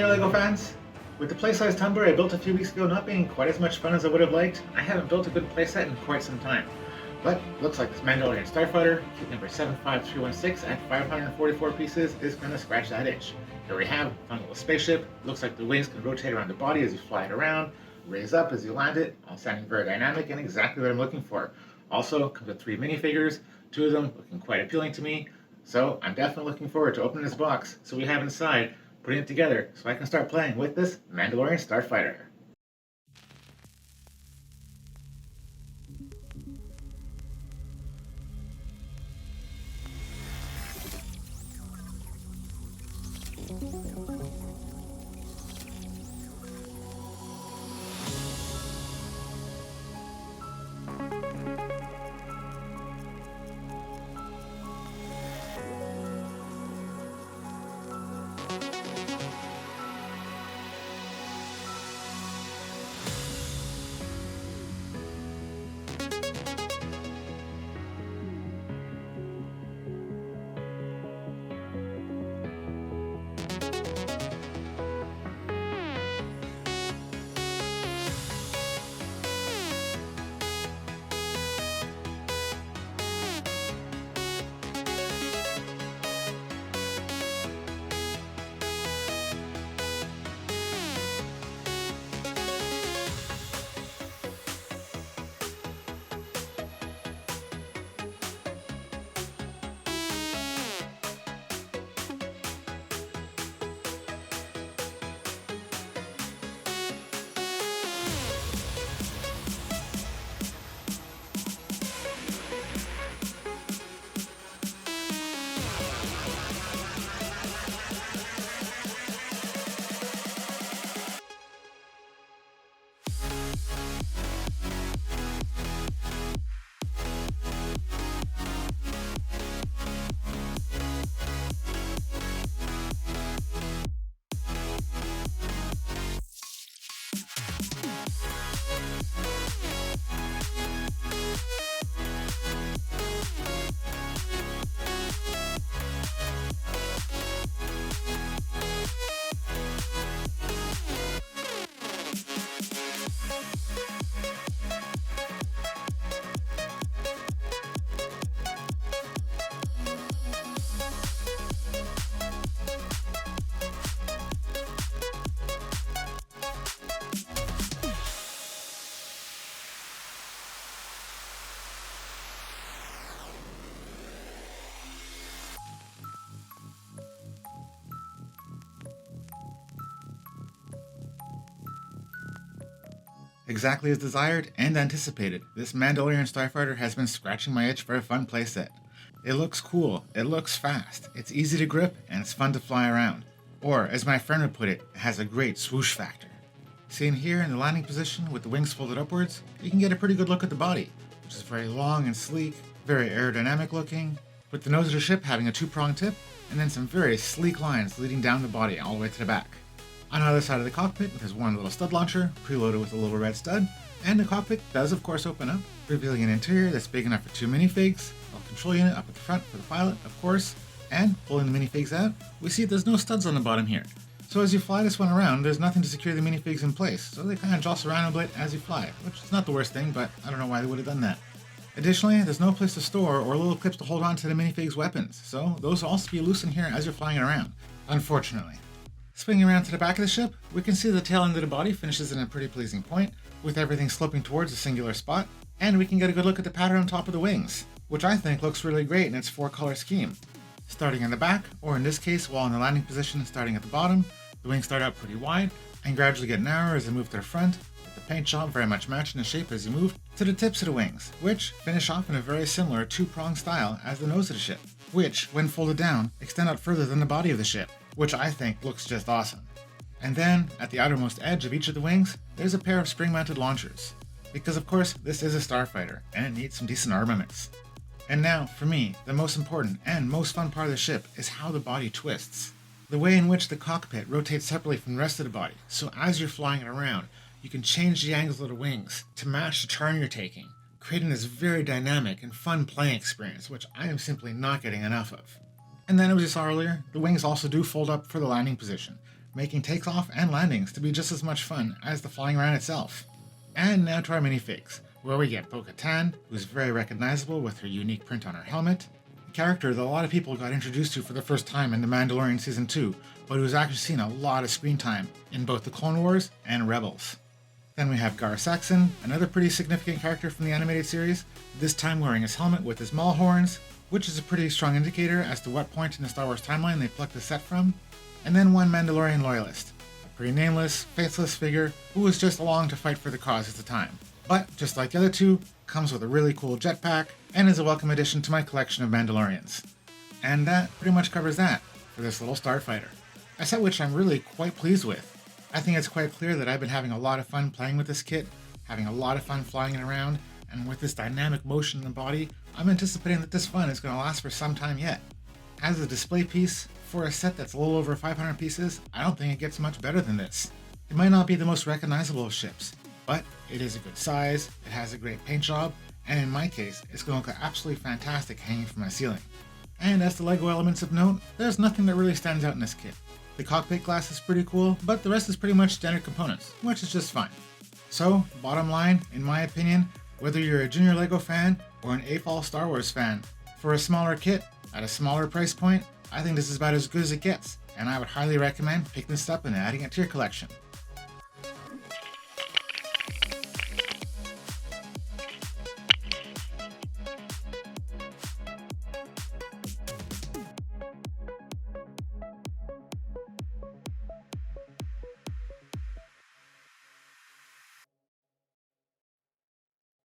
there, LEGO fans! With the playsize tumbler I built a few weeks ago not being quite as much fun as I would have liked, I haven't built a good playset in quite some time. But looks like this Mandalorian Starfighter, kit number 75316 at 544 pieces, is going to scratch that itch. Here we have a fun little spaceship. Looks like the wings can rotate around the body as you fly it around, raise up as you land it, all sounding very dynamic and exactly what I'm looking for. Also comes with 3 minifigures, 2 of them looking quite appealing to me. So I'm definitely looking forward to opening this box so we have inside, putting it together so I can start playing with this Mandalorian Starfighter. Exactly as desired and anticipated, this Mandalorian Starfighter has been scratching my itch for a fun playset. It looks cool, it looks fast, it's easy to grip, and it's fun to fly around. Or, as my friend would put it has a great swoosh factor. Seen here in the landing position with the wings folded upwards, you can get a pretty good look at the body, which is very long and sleek, very aerodynamic looking, with the nose of the ship having a 2-pronged tip, and then some very sleek lines leading down the body all the way to the back. On the other side of the cockpit, there's one little stud launcher, preloaded with a little red stud, and the cockpit does of course open up, revealing an interior that's big enough for 2 minifigs, a control unit up at the front for the pilot, of course, and pulling the minifigs out, we see there's no studs on the bottom here. So as you fly this one around, there's nothing to secure the minifigs in place, so they kind of jostle around a bit as you fly, which is not the worst thing, but I don't know why they would have done that. Additionally, there's no place to store or little clips to hold on to the minifigs' weapons, so those will also be loose in here as you're flying it around, unfortunately. Swinging around to the back of the ship, we can see the tail end of the body finishes in a pretty pleasing point, with everything sloping towards a singular spot, and we can get a good look at the pattern on top of the wings, which I think looks really great in its 4-color scheme. Starting in the back, or in this case while in the landing position starting at the bottom, the wings start out pretty wide, and gradually get narrower as they move to the front, with the paint job very much matching the shape as you move to the tips of the wings, which finish off in a very similar 2-pronged style as the nose of the ship, which, when folded down, extend out further than the body of the ship, which I think looks just awesome. And then, at the outermost edge of each of the wings, there's a pair of spring-mounted launchers. Because of course, this is a starfighter, and it needs some decent armaments. And now, for me, the most important and most fun part of the ship is how the body twists. The way in which the cockpit rotates separately from the rest of the body, so as you're flying it around, you can change the angles of the wings to match the turn you're taking, creating this very dynamic and fun playing experience, which I am simply not getting enough of. And then, as we saw earlier, the wings also do fold up for the landing position, making takeoff and landings to be just as much fun as the flying around itself. And now to our minifigs, where we get Bo-Katan, who's very recognizable with her unique print on her helmet, a character that a lot of people got introduced to for the first time in The Mandalorian Season 2, but who's actually seen a lot of screen time in both the Clone Wars and Rebels. Then we have Gar Saxon, another pretty significant character from the animated series, this time wearing his helmet with his maul horns, which is a pretty strong indicator as to what point in the Star Wars timeline they plucked the set from. And then one Mandalorian Loyalist, a pretty nameless, faceless figure who was just along to fight for the cause at the time. But, just like the other two, comes with a really cool jetpack and is a welcome addition to my collection of Mandalorians. And that pretty much covers that for this little Starfighter. A set which I'm really quite pleased with. I think it's quite clear that I've been having a lot of fun playing with this kit, having a lot of fun flying it around, and with this dynamic motion in the body, I'm anticipating that this fun is going to last for some time yet. As a display piece, for a set that's a little over 500 pieces, I don't think it gets much better than this. It might not be the most recognizable of ships, but it is a good size, it has a great paint job, and in my case, it's going to look absolutely fantastic hanging from my ceiling. And as to LEGO elements of note, there's nothing that really stands out in this kit. The cockpit glass is pretty cool, but the rest is pretty much standard components, which is just fine. So, bottom line, in my opinion, whether you're a junior LEGO fan or an AFOL Star Wars fan, for a smaller kit, at a smaller price point, I think this is about as good as it gets, and I would highly recommend picking this up and adding it to your collection.